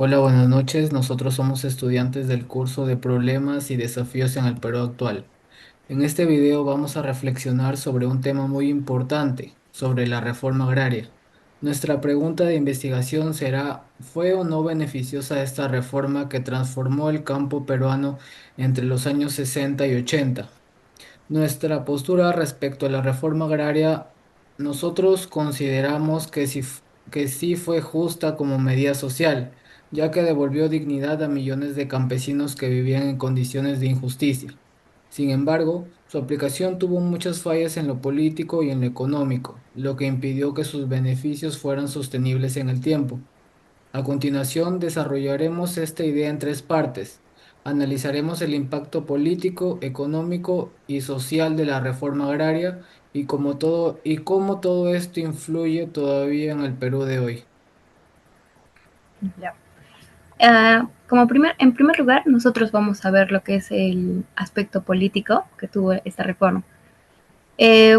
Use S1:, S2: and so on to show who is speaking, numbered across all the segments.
S1: Hola, buenas noches. Nosotros somos estudiantes del curso de Problemas y Desafíos en el Perú actual. En este video vamos a reflexionar sobre un tema muy importante, sobre la reforma agraria. Nuestra pregunta de investigación será, ¿fue o no beneficiosa esta reforma que transformó el campo peruano entre los años 60 y 80? Nuestra postura respecto a la reforma agraria, nosotros consideramos que sí fue justa como medida social, ya que devolvió dignidad a millones de campesinos que vivían en condiciones de injusticia. Sin embargo, su aplicación tuvo muchas fallas en lo político y en lo económico, lo que impidió que sus beneficios fueran sostenibles en el tiempo. A continuación, desarrollaremos esta idea en tres partes. Analizaremos el impacto político, económico y social de la reforma agraria y cómo todo esto influye todavía en el Perú de hoy.
S2: Ya. En primer lugar, nosotros vamos a ver lo que es el aspecto político que tuvo esta reforma.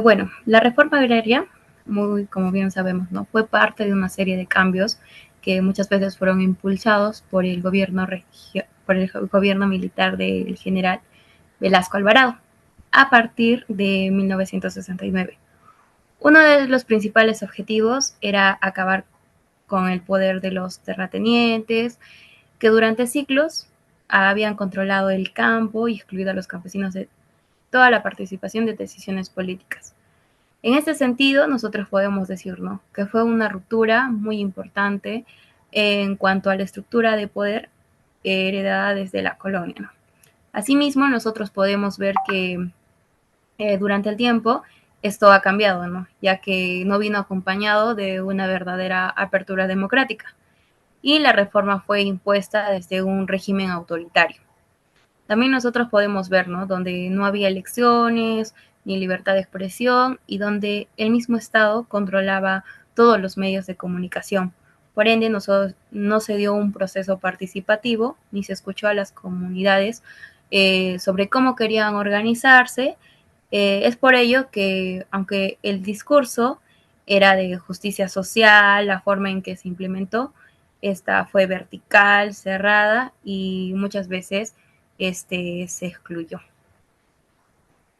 S2: Bueno, la reforma agraria, muy como bien sabemos, ¿no? Fue parte de una serie de cambios que muchas veces fueron impulsados por el gobierno militar del general Velasco Alvarado a partir de 1969. Uno de los principales objetivos era acabar con el poder de los terratenientes, que durante siglos habían controlado el campo y excluido a los campesinos de toda la participación de decisiones políticas. En este sentido, nosotros podemos decir, ¿no?, que fue una ruptura muy importante en cuanto a la estructura de poder heredada desde la colonia, ¿no? Asimismo, nosotros podemos ver que durante el tiempo esto ha cambiado, ¿no?, ya que no vino acompañado de una verdadera apertura democrática y la reforma fue impuesta desde un régimen autoritario. También nosotros podemos ver, ¿no?, donde no había elecciones ni libertad de expresión y donde el mismo Estado controlaba todos los medios de comunicación. Por ende, no se dio un proceso participativo ni se escuchó a las comunidades sobre cómo querían organizarse. Es por ello que, aunque el discurso era de justicia social, la forma en que se implementó, esta fue vertical, cerrada y muchas veces se excluyó.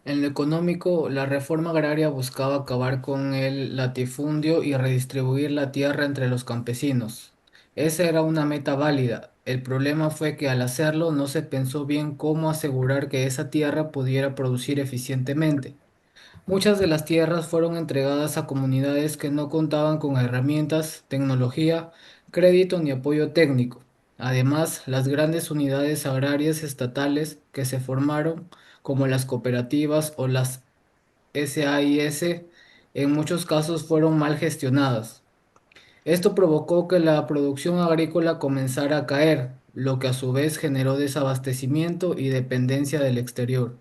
S1: En lo económico, la reforma agraria buscaba acabar con el latifundio y redistribuir la tierra entre los campesinos. Esa era una meta válida. El problema fue que al hacerlo no se pensó bien cómo asegurar que esa tierra pudiera producir eficientemente. Muchas de las tierras fueron entregadas a comunidades que no contaban con herramientas, tecnología, crédito ni apoyo técnico. Además, las grandes unidades agrarias estatales que se formaron, como las cooperativas o las SAIS, en muchos casos fueron mal gestionadas. Esto provocó que la producción agrícola comenzara a caer, lo que a su vez generó desabastecimiento y dependencia del exterior.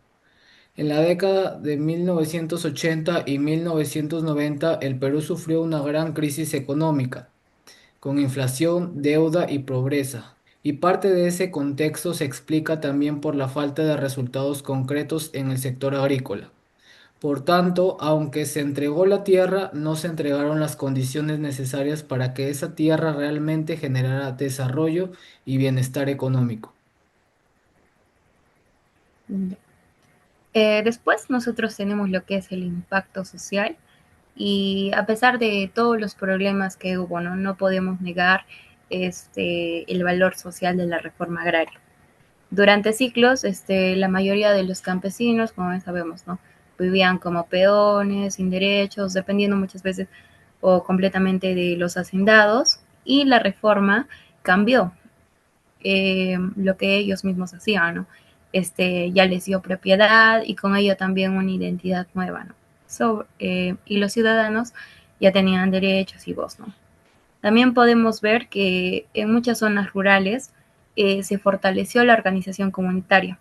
S1: En la década de 1980 y 1990, el Perú sufrió una gran crisis económica, con inflación, deuda y pobreza. Y parte de ese contexto se explica también por la falta de resultados concretos en el sector agrícola. Por tanto, aunque se entregó la tierra, no se entregaron las condiciones necesarias para que esa tierra realmente generara desarrollo y bienestar económico.
S2: Después nosotros tenemos lo que es el impacto social y a pesar de todos los problemas que hubo, no podemos negar el valor social de la reforma agraria. Durante siglos, la mayoría de los campesinos, como sabemos, ¿no?, vivían como peones, sin derechos, dependiendo muchas veces o completamente de los hacendados, y la reforma cambió lo que ellos mismos hacían, ¿no? Ya les dio propiedad y con ello también una identidad nueva, ¿no? Y los ciudadanos ya tenían derechos y voz, ¿no? También podemos ver que en muchas zonas rurales se fortaleció la organización comunitaria.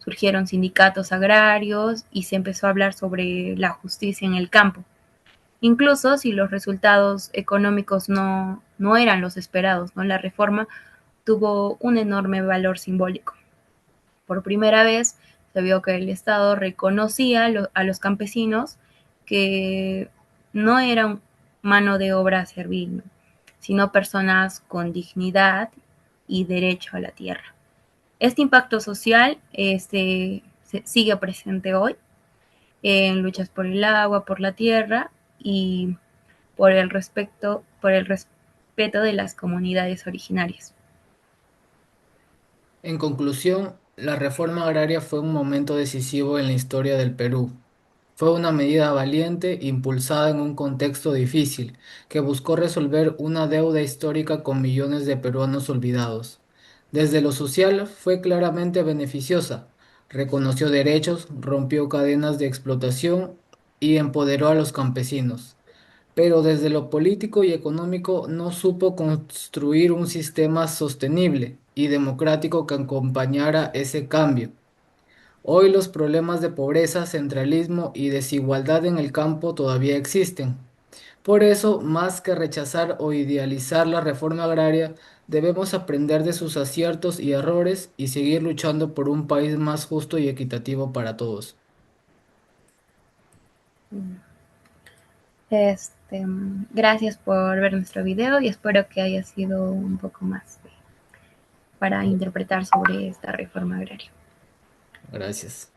S2: Surgieron sindicatos agrarios y se empezó a hablar sobre la justicia en el campo. Incluso si los resultados económicos no eran los esperados, ¿no?, la reforma tuvo un enorme valor simbólico. Por primera vez se vio que el Estado reconocía a los campesinos que no eran mano de obra servil, ¿no?, sino personas con dignidad y derecho a la tierra. Este impacto social sigue presente hoy en luchas por el agua, por la tierra y por el respeto de las comunidades originarias.
S1: En conclusión, la reforma agraria fue un momento decisivo en la historia del Perú. Fue una medida valiente, impulsada en un contexto difícil, que buscó resolver una deuda histórica con millones de peruanos olvidados. Desde lo social fue claramente beneficiosa, reconoció derechos, rompió cadenas de explotación y empoderó a los campesinos. Pero desde lo político y económico no supo construir un sistema sostenible y democrático que acompañara ese cambio. Hoy los problemas de pobreza, centralismo y desigualdad en el campo todavía existen. Por eso, más que rechazar o idealizar la reforma agraria, debemos aprender de sus aciertos y errores y seguir luchando por un país más justo y equitativo para todos.
S2: Gracias por ver nuestro video y espero que haya sido un poco más para interpretar sobre esta reforma agraria.
S1: Gracias.